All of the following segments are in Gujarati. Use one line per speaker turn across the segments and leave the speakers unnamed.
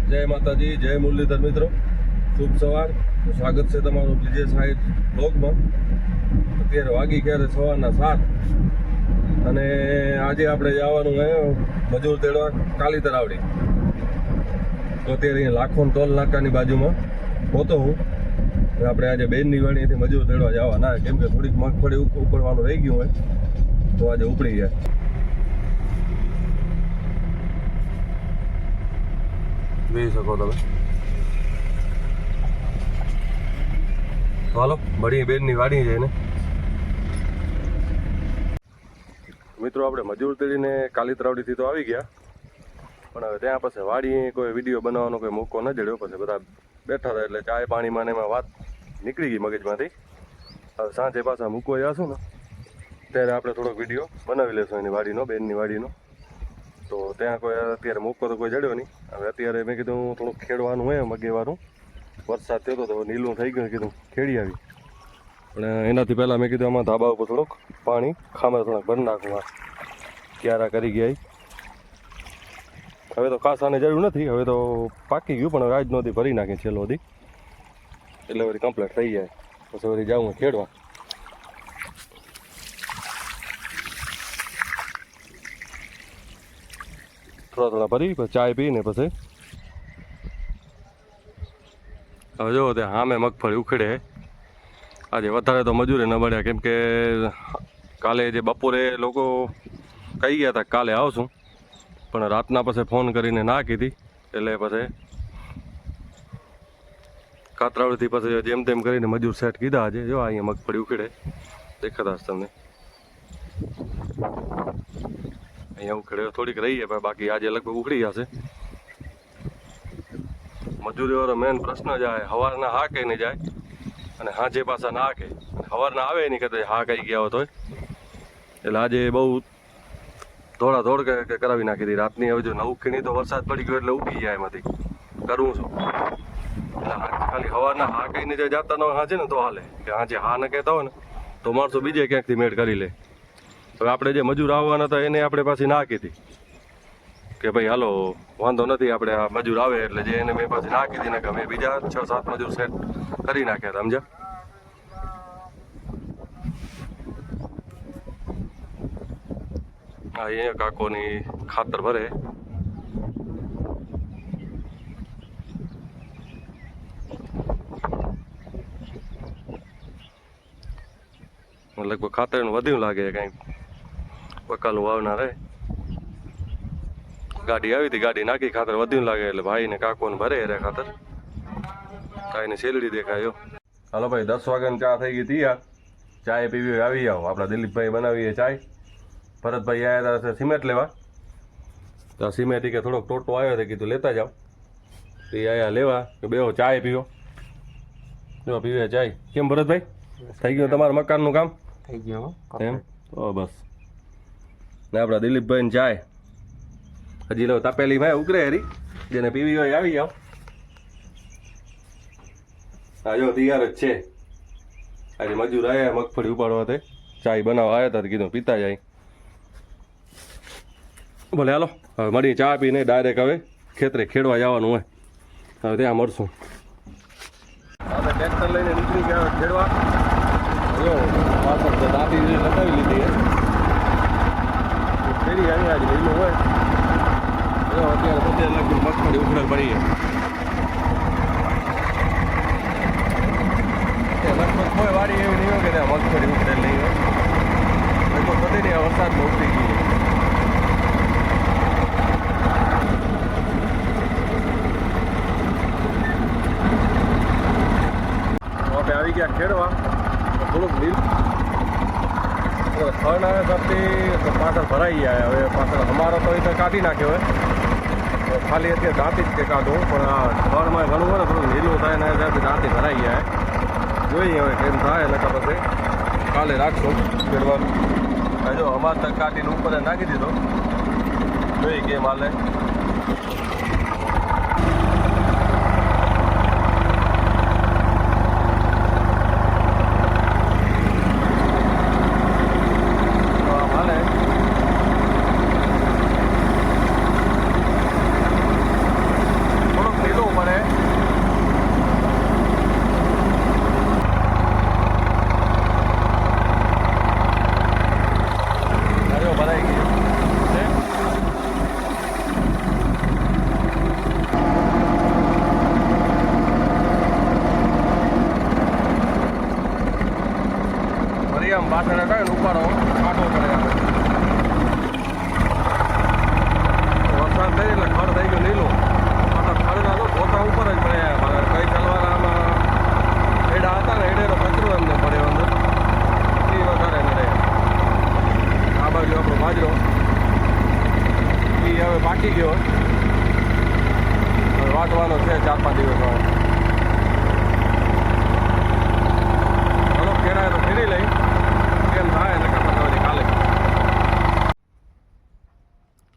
જય માતાજી, જય મુરલીધર મિત્રો, શુભ સવાર. સ્વાગત છે તમારું બીજે સાહેબ બ્લોગમાં. અત્યારે વાગી ગયા સવારના 7 અને આજે આપણે જવાનું છે મજૂર તેડવા કાલી તરાવડી. તો અત્યારે અહીંયા લાખોન ટોલ નાકાની બાજુમાં પહોંચો હું. આપણે આજે બેનની વાણીથી મજૂર તેડવા જવાના, કેમ કે થોડીક મગફળી ઉપડવાનું રહી ગયું હોય તો આજે ઉપડી જાય. જોઈ શકો તમે. હાલો મળીએ બેનની વાડી જઈને. મિત્રો આપણે મજૂર તેડીને કાલી તરાવડીથી તો આવી ગયા, પણ હવે ત્યાં પાસે વાડી કોઈ વિડીયો બનાવવાનો કોઈ મોકો ન જડ્યો. પછી બધા બેઠા હતા એટલે ચાય પાણીમાં એમાં વાત નીકળી ગઈ મગજમાંથી. હવે સાંજે પાછા મૂકવા જશું ને ત્યારે આપણે થોડોક વિડીયો બનાવી લેશું એની વાડીનો, બેનની વાડીનો. તો ત્યાં કોઈ અત્યારે મૂકો તો કોઈ જડ્યો નહીં. હવે અત્યારે મેં કીધું થોડુંક ખેડવાનું હોય મગેવાનું. વરસાદ થયો તો નીલું થઈ ગયું, કીધું ખેડી આવી. પણ એનાથી પહેલાં મેં કીધું આમાં ધાબા ઉપર થોડુંક પાણી ખામર થોડાક ભરી નાખવા. ક્યારા કરી ગયા. હવે તો કાસાની જરૂર નથી, હવે તો પાકી ગયું, પણ આજ નહોતી ભરી નાખી છેલ્લો હતી એટલે વળી કમ્પ્લીટ થઈ જાય. પછી વળી જાઉં ખેડવા. થોડા ભરી પછી ચાય પીને પછી હવે જો ત્યાં સામે મગફળી ઉખેડે. આજે વધારે તો મજૂરે ન મળ્યા, કેમ કે કાલે જે બપોરે લોકો કહી ગયા હતા કાલે આવશું, પણ રાતના પછી ફોન કરીને ના કીધી. એટલે પછી કાતરાવડીથી પછી જેમ તેમ કરીને મજૂર સેટ કીધા. આજે જો અહીંયા મગફળી ઉખેડે દેખાતા હશે તમને. અહીંયા ઉખેડે થોડીક રહી છે, બાકી આજે લગભગ ઉખડી જશે. મજૂરી વાળો મેન પ્રશ્ન જાય, સવારના હા કઈ નહીં જાય અને હાજે પાછા ના કે. સવારના આવે નહીં કદાચ હા કઈ ગયા હોત હોય. એટલે આજે બહુ દોડ કે કરાવી નાખી હતી રાતની. હવે જો ન ઉખી તો વરસાદ પડી ગયો એટલે ઉગી જાય એમાંથી. કરવું શું? એટલે ખાલી સવારના હા કઈને જે જતા ન હોય હાજે ને તો હાલે, કે હાજે હા ન કહેતા હોય ને તો માણસો બીજે ક્યાંકથી મેળ કરી લે. હવે આપણે જે મજૂર આવવાના હતા એને આપણે પાછી ના કીધી કે ભાઈ હાલો વાંધો નથી, આપણે આ મજૂર આવે એટલે જે એને મેં પાછી ના કીધી ને કે અમે બીજા 6-7 મજૂર સેટ કરી નાખ્યા હતા. સમજ્યા? હા, અહીંયા કાકોની ખાતર ભરે. લગભગ ખાતરનું વધ્યું લાગે કંઈક બકાલું વાવનાર હે. ગાડી આવી હતી, ગાડી નાખી, ખાતર વધ્યું લાગે એટલે ભાઈ ને કાકોને ભરે રે ખાતર. કાંઈને શેલડી દેખાયો. હાલો ભાઈ, 10 વાગ્યાની ચા થઈ ગઈ તૈયાર. ચાય પીવી આવી જાઓ. આપણા દિલીપભાઈ બનાવીએ ચાય. ભરતભાઈ આવ્યા હતા સિમેન્ટ લેવા, તો સિમેન્ટ કે થોડોક ટોટો આવ્યો હતો, કીધું લેતા જાઓ. તો એ આવ્યા લેવા કે બેહો ચાય પીવો. જો પીવે ચાય. કેમ ભરતભાઈ, થઈ ગયું તમારા મકાનનું કામ?
થઈ ગયો
એમ તો બસ. ને આપણા દિલીપભાઈને ચાય હજી લો તપેલી ભાઈ ઉકરે હરી, જેને પીવી હોય આવી જાઓ. હા જો તૈયાર જ છે. આજે મજૂર આવ્યા મગફળી ઉપાડવા તે ચાય બનાવવા આવ્યા હતા, કીધું પીતા જાય. ભલે હાલો હવે મળીએ. ચા પીને ડાયરેક્ટ હવે ખેતરે ખેડવા જવાનું હોય. હવે ત્યાં મળશું. આપણે ટ્રેક્ટર લઈને નીકળી ગયા ખેડવા. જો પાછળ તો દાંતી લગાવી લીધી ખેડી આવી. આજે લીલું હોય જો અત્યારે બધે લગભગ મગફળી ઉખડેલ પડી છે. લગભગ કોઈ વાડી એવી નહીં હોય કે ત્યાં મગફળી ઉખડેલ નહીં હોય. લગભગ બધી નહીં વરસાદમાં ઉખડી ગઈ. આપણે આવી ગયા ખેડવા. થોડુંક લીલ સ્થળ ના હિસાબથી પાછળ ભરાઈ જાય. હવે પાછળ અમારો તો એ તો કાઢી નાખ્યો હોય, ખાલી અત્યારે દાંતી જ કે કાઢું. પણ આ સ્થળમાં ઘણું હોય ને થોડું લીલું થાય ને હિસાબથી દાંતી ભરાઈ જાય. જોઈએ હવે કેમ થાય. એટલે પછી કાલે રાખશું ખેડવાનું. જો અમારે તક કાઢીને ઉપર નાખી દીધો. જોઈએ કેમ હાલે. વાટવાનો છે 4-5 દિવસમાં. ચલો કેળા તો ફેરી લઈ કેમ થાય નકા પછી કાલે.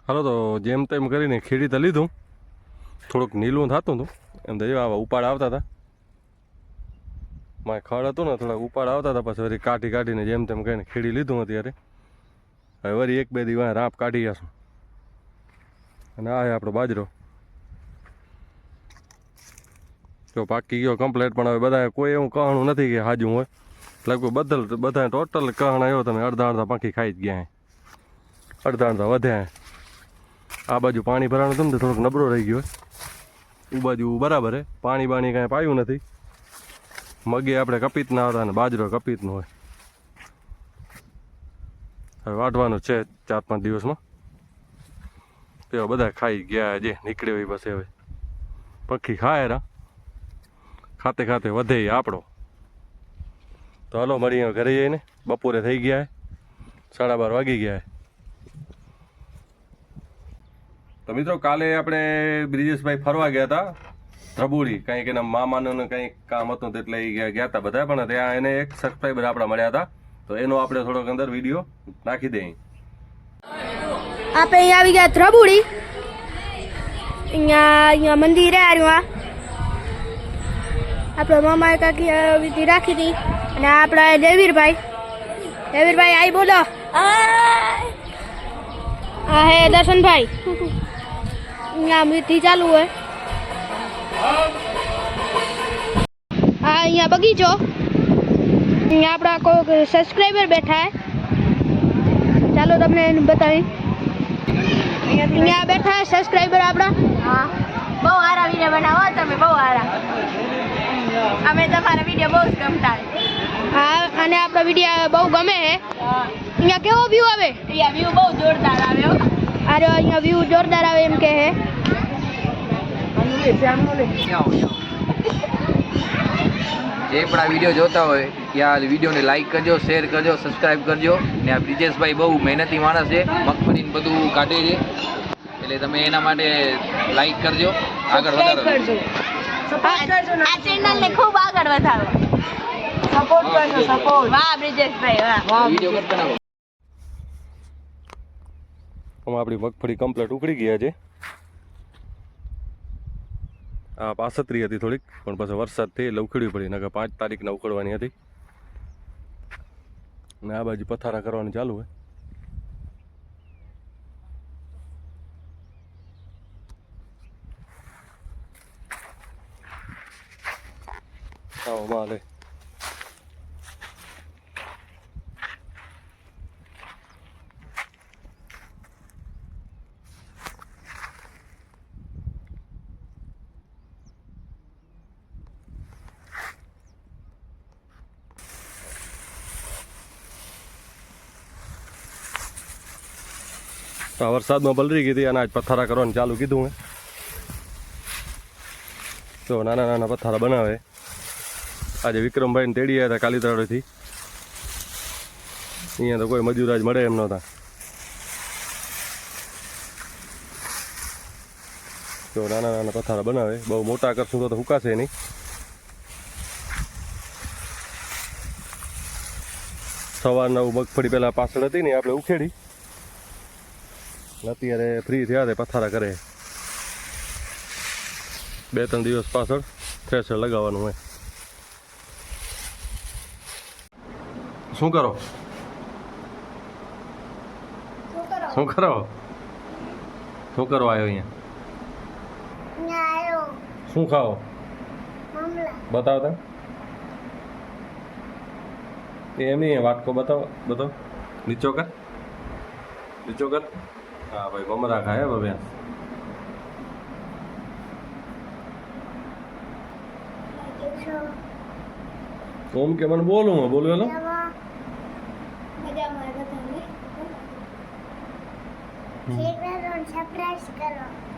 હાલો તો જેમ તેમ કરીને ખેડી તો લીધું, થોડુંક નીલું થતું હતું એમ તો આવા ઉપાડ આવતા હતા. મારે ખડ હતું ને થોડાક ઉપાડ આવતા હતા, પછી વળી કાઢીને જેમ તેમ કહીને ખેડી લીધું અત્યારે. હવે વળી 1-2 દિવસ રાપ કાઢી જશું. અને આ આપણો બાજરો જો પાકી ગયો કમ્પ્લેટ. પણ હવે બધા કોઈ એવું કહણું નથી કે હાજું હોય, લગભગ બધા ટોટલ કહણ આવ્યો તમે અડધા પાકી ખાઈ જ ગયા. અડધા વધ્યા. આ બાજુ પાણી ભરાણું હતું ને થોડોક નબળો રહી ગયો. એ બાજુ બરાબર હે, પાણી કાંઈ પાયું નથી. મગે આપણે કપીત ના આવતા ને બાજરો કપીતનો હોય. હવે વાઢવાનું છે 4-5 દિવસમાં. તેઓ બધા ખાઈ ગયા, જે નીકળે હોય બસ. હવે પક્ષી ખાય રા, ખાતે વધે આપણો. તો હાલો મળીએ ઘરે જઈને. બપોરે થઈ ગયા 12:30 વાગી ગયા. તો મિત્રો કાલે આપણે બ્રિજેશભાઈ ફરવા ગયા હતા ધ્રબુડી. કંઈક એના મામાનું કંઈક કામ હતું એટલે ગયા હતા બધા. પણ ત્યાં એને એક સબસ્ક્રાઈબર આપણા મળ્યા હતા, તો એનો આપણે થોડોક અંદર વિડીયો નાખી દઈએ.
આપણે અહીંયા આવી ગયા ધ્રબુડી. અહીંયા મંદિર આવ્યું. આપણા મામાએ કાકી વિધિ રાખી હતી. અને આપણા દેવીરભાઈ આઈ બોલો. આ હે દર્શનભાઈ. અહીંયા વિધિ ચાલુ હોય. આ અહીંયા બગીચો. અહીંયા આપણા કોઈ સબસ્ક્રાઈબર બેઠા હે. ચાલો તમને એને બતાવી. અહીંયા બેઠા સબસ્ક્રાઈબર આપણા.
હા, બહુ સારા વિડીયો બનાવો તમે, બહુ સારા. અમે તમારા વિડીયો બહુ જ ગમતા.
હા, અને આપણો વિડીયો બહુ ગમે છે. અહીંયા કેવો વ્યૂ આવે?
અહીંયા વ્યૂ બહુ જોરદાર આવ્યો.
અરે અહીંયા વ્યૂ જોરદાર આવે એમ કે હે.
જે પણ આ વિડીયો જોતા હોય ત્યાં વિડીયોને લાઈક કરજો, શેર કરજો, સબસ્ક્રાઈબ કરજો. ને આ બ્રિજેશભાઈ બહુ મહેનતી માણસ છે, મગફળીને બધું કાઢે છે, એટલે તમે એના માટે લાઈક કરજો, આગળ વધારો.
આ ચેનલને ખૂબ આગળ વધારો. સપોર્ટ કરજો, સપોર્ટ. વાહ બ્રિજેશભાઈ, વાહ.
વિડીયો કરતા ના
આપણી મગફળી કમ્પ્લીટ ઉકળી ગયા છે. આ પાસતરી હતી થોડીક, પણ પછી વરસાદ થઈ એટલે ઉખડવી પડી. નકર 5 તારીખના ઉખડવાની હતી. અને આ બાજુ પથારા કરવાની ચાલુ હોય. આવો માલે. વરસાદમાં પલરી ગઈ હતી અને આજ પથારા કરવાનું ચાલુ કીધું મેં. તો નાના પથારા બનાવે. આજે વિક્રમભાઈને તેડી આવ્યા હતા કાલીતળાથી. અહીંયા તો કોઈ મજૂર આજ મળે એમ નહોતા. તો નાના પથારા બનાવે. બહુ મોટા કરશું તો હુકાશે નહીં. સવારના મગફળી પહેલાં પાછળ હતી ને આપણે ઉખેડી. અત્યારે ફ્રી થયા તે પથારા કરે. 2-3 દિવસ પાછળ થ્રેશર લગાવવાનું હોય. શું કરો શું કરો આવ્યો અહીંયા? શું ખાઓ? બતાવો એમ નહીં, વાટકો બતાવો. નીચો કર. હા ભાઈ, મમરા ખાય હવે. ઓમ કે મને બોલું હેલો.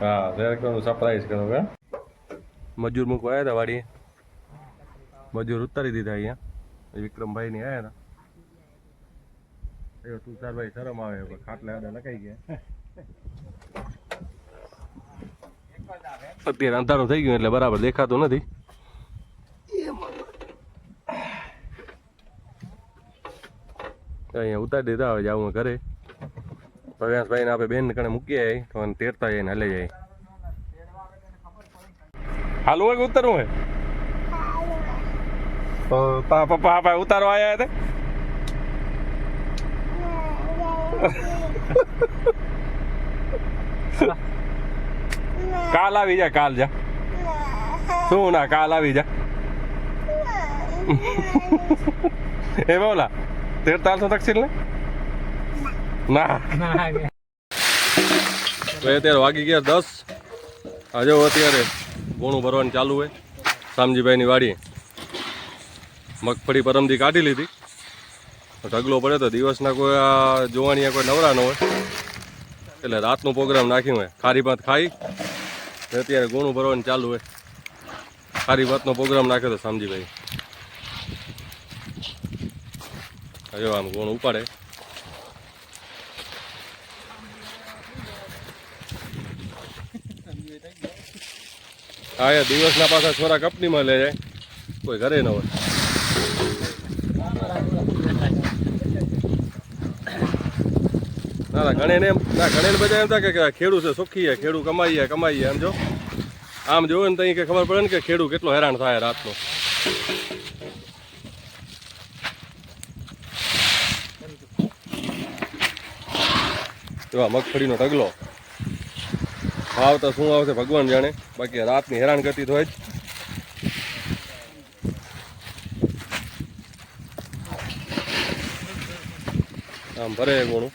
હા, સરપ્રાઈઝ કરો. મજૂર મૂકવા આવ્યા હતા વાડીએ. મજૂર ઉતારી દીધા અહીંયા. વિક્રમભાઈ ની આવ્યા હતા. તુષારભાઈ શરમ આવે, ખાટલા આડા લખાઈ ગયા. અત્યારે અંધારું થઈ ગયું એટલે બરાબર દેખાતું નથી. અહીંયા ઉતારી દીધા, હવે જાઉં ઘરે. પ્રવ્યાસભાઈને આપણે બેન કણે મૂકી આવી તો તેડતા જઈને હલે જાય. હાલું હોય કે ઉતરવું હોય? તો તા પપ્પા આપણે ઉતારવા આવ્યા હતા. કાલ આવી જા, કાલ જા. શું ના, કાલ આવી જા. એ બોલા 13 તકસીલ ને ના. અત્યારે વાગી ગયા 10. હજુ અત્યારે ગોણું ભરવાનું ચાલુ હોય. શામજીભાઈની વાડીએ મગફળી પરમથી કાઢી લીધી. ઢગલો પડે તો દિવસના કોઈ આ જોવાની કોઈ નવરા ન હોય એટલે રાતનો પ્રોગ્રામ નાખ્યો હોય. ખારી ભાત ખાઈ અત્યારે ગોણું ભરવાનું ચાલુ હોય. ખારી ભાતનો પ્રોગ્રામ નાખ્યો તો શામજીભાઈ. હજો આમ ગોણું ઉપાડે. હા, દિવસના પાછા છોરા કંપનીમાં લઈ જાય, કોઈ ઘરે ન હોય. ના ઘણે એમ બધા એમ થાય કે ખેડૂત છે સુખી છે, ખેડૂત કમાઈએ એમ. જો આમ જોવે ને ત્યાં કે ખબર પડે ને કે ખેડૂત કેટલો હેરાન થાય રાતનો. એવા મગફળીનો ઢગલો આવતા શું આવશે ભગવાન જાણે. બાકી રાતની હેરાન કરતી તો હોય જ. આમ ભરે ગોણું.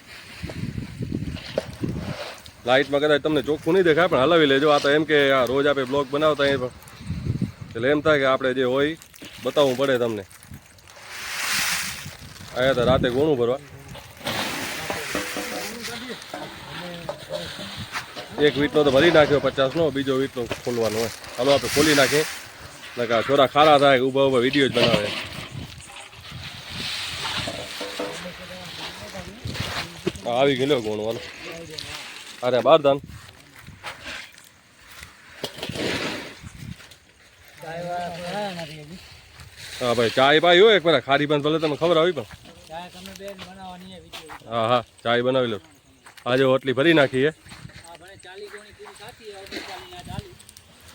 લાઇટમાં કદાચ તમને ચોખ્ખું નહીં દેખાય પણ હલાવી લેજો. આ તો એમ કે આ રોજ આપણે બ્લોગ બનાવતા અહીં એટલે એમ થાય કે આપણે જે હોય બતાવવું પડે તમને. આવ્યા હતા રાતે ગોણું ભરવા. એક વીટનો તો ભરી નાખ્યો 50નો, બીજો વીટનો ખોલવાનો હોય. હાલો આપણે ખોલી નાખીએ. નકા છોરા ખારા થાય, ઊભા વિડીયો જ બનાવે. આવી ગયેલો ગોણું. હાલો અરે બારદાન. હા ભાઈ, ચાય પાઈ હોય એક વાર ખારી બંધ ભલે તમે ખબર આવી પણ. હા હા, ચાય બનાવી લો. આજે ઓટલી ભરી નાખી.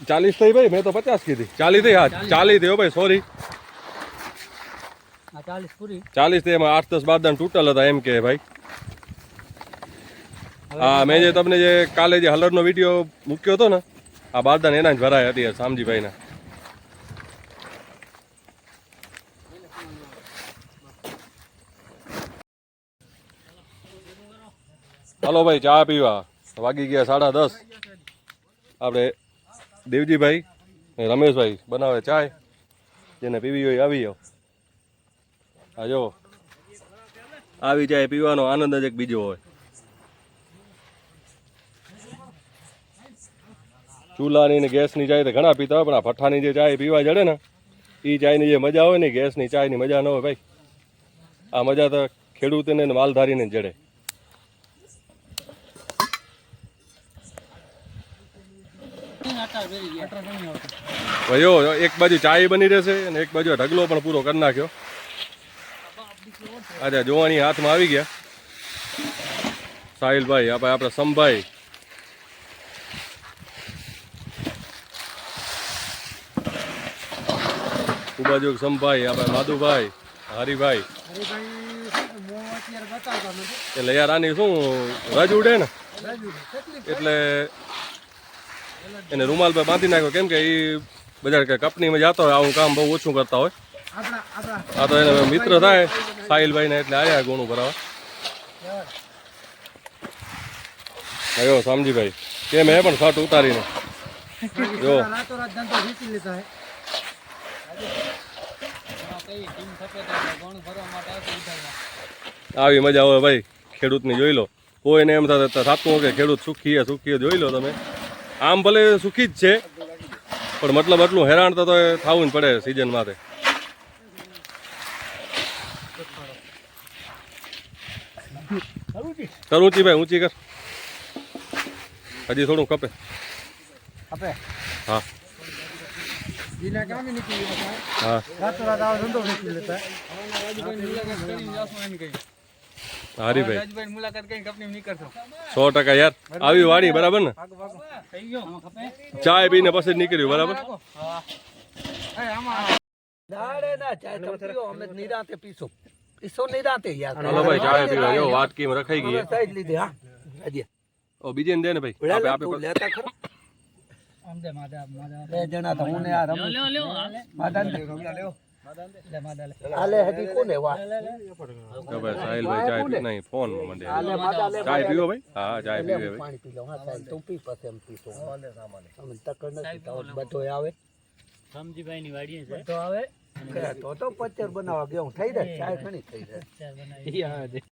40 થઈ ભાઈ, મેં તો 50 કીધી. 40 થઈ. હા 40 થયો ભાઈ, સોરી. 40 થઈ. એમાં 8-10 બારદાન તૂટલ હતા એમ કે ભાઈ. હા, મેં જે તમને જે કાલે જે હલરનો વિડીયો મૂક્યો હતો ને, આ બારદાન એના જ ભરાય હતી શામજીભાઈના. હાલો ભાઈ, ચા પીવા. વાગી ગયા 10:30. આપણે દેવજીભાઈ રમેશભાઈ બનાવે ચાય. જેને પીવી હોય આવી જાઓ. હા જો આવી ચાય પીવાનો આનંદ જ એક બીજો હોય. ચૂલાની ને ગેસની ચાય તો ઘણા પીતા હોય પણ આ ભઠ્ઠાની જે ચાય પીવા જડે ને એ ચાયની જે મજા હોય ને ગેસની ચાયની મજા ન હોય ભાઈ. આ મજા તો ખેડૂતને ને માલધારીને જ જડે. ભાઈઓ એક બાજુ ચાય બની રહેશે અને એક બાજુ ઢગલો પણ પૂરો કરી નાખ્યો. આજે જોવાની હાથમાં આવી ગયા સાહિલભાઈ, આપણે સમભાઈ. બાજુ સમભાઈ, આપણે માધુભાઈ, હરિભાઈ. એટલે યાર આની શું રજ ઉડે ને એટલે એને રૂમાલ પર બાંધી નાખ્યો. કેમ કે એ બધા કંપનીમાં જતો હોય, આવું કામ બહુ ઓછું કરતા હોય. આ તો એને મિત્ર થાય સાહિલભાઈ ને એટલે આવ્યા ગોણું ભરાવા. આવ્યો શામજીભાઈ કેમ હે પણ શર્ટ ઉતારીને જો. આવી મજા આવે ભાઈ ખેડૂતની. જોઈ લો, કોઈને એમ થતું કે ખેડૂત સુખી જોઈ લો તમે. આમ ભલે સુખી જ છે પણ મતલબ એટલું હેરાન તો થવું જ પડે સિઝન માટે. કર ઊંચી ભાઈ, ઊંચી કર. હજી થોડું ખપે.
આપણે
હા
જીના કામે નીકળી ગયા
હા
રાતોરાત આવો ધંધો નીકળી લેતા
હરીભાઈ
મુલાકાત કઈ કંપની નીકળશો
100% યાર આવી વાડી બરાબર ને ચાય પીને પછી જ નીકળ્યું બરાબર
દાડે ના ચાય તમે પીઓ અમે નિરાંતે પીસો પીસો નિરાંતે યાર
હાલો ભાઈ ચાય પીવા જો વાટકી માં રખાઈ ગઈ
સાઈડ લીધી હા હજી
ઓ બીજે ને દે ને ભાઈ આપે આપે
તું લેતા ખરો બે જણા તો હું ને આ રમું માદાન લેવો આલે હજી કોને વા
ભાઈ સાહિલભાઈ ચાય પી નહીં ફોન માં મંડે
આલે માદા લે
ચાય પીવો ભાઈ હા ચાય પીવે ભાઈ
પાણી પી લો હા સાહેબ તું પી પછી એમ પીતો અમે તકર નથી તો બધો આવે
સમજીભાઈ ની વાડીએ છે
તો આવે તો પચર બનાવવા ગયો થઈ જાય ચાય ઘણી થઈ જાય